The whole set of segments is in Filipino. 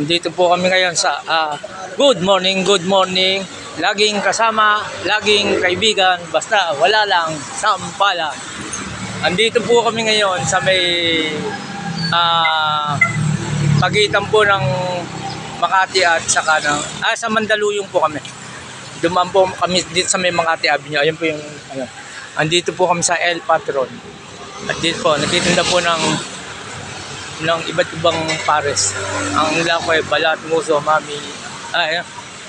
Dito po kami ngayon sa good morning, good morning. Laging kasama, laging kaibigan, basta wala lang sampalan. Andito po kami ngayon sa may pagitan po ng Makati at saka ng, sa Mandaluyong po kami. Dumaan po kami dito sa may Makati Avenue. Ayun po yung andito po kami sa El Patron. At dito po nagtitinda po ng iba't ibang pares. Ang nila ko ay balat, nguso, mami,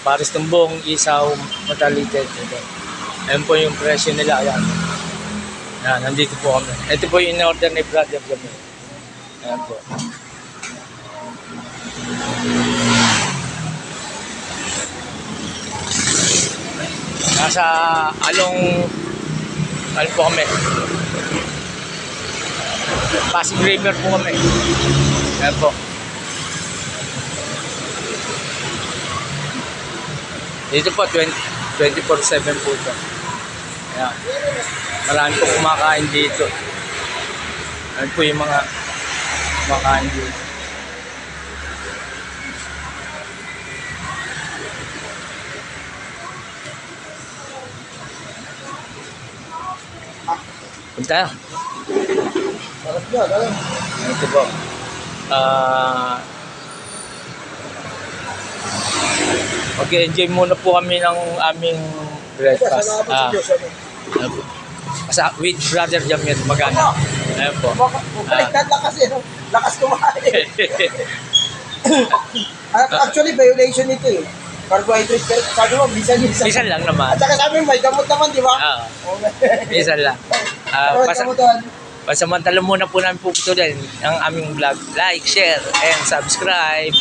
pares tumbong, isaw, matalited. Ayun po yung presyo nila. Ayan. Ayan, nandito po kami. Ito po yung in-order ni brother kami. Ayan po. Nasa along ano po kami, Pasig River po kami. Ayan po. Dito po 24/7 po ito. Ayan. Marami po kumakain dito. Ayan po yung mga kumakain dito. Punta. Sarap yan, alam. Ito po. Okay, enjoy muna po kami ng aming breakfast. With brother Jamir Magana. Ayan po. Baliktad lang kasi, no? Lakas kumain. Actually, violation nito eh. Carbohydrate, pero sabi mo, bisan-bisan. Bisan lang naman. At saka sabi mo, may gamot naman, di ba? Bisan lang. Pasamantala muna po namin puputulan ang aming vlog. Like, share, and subscribe.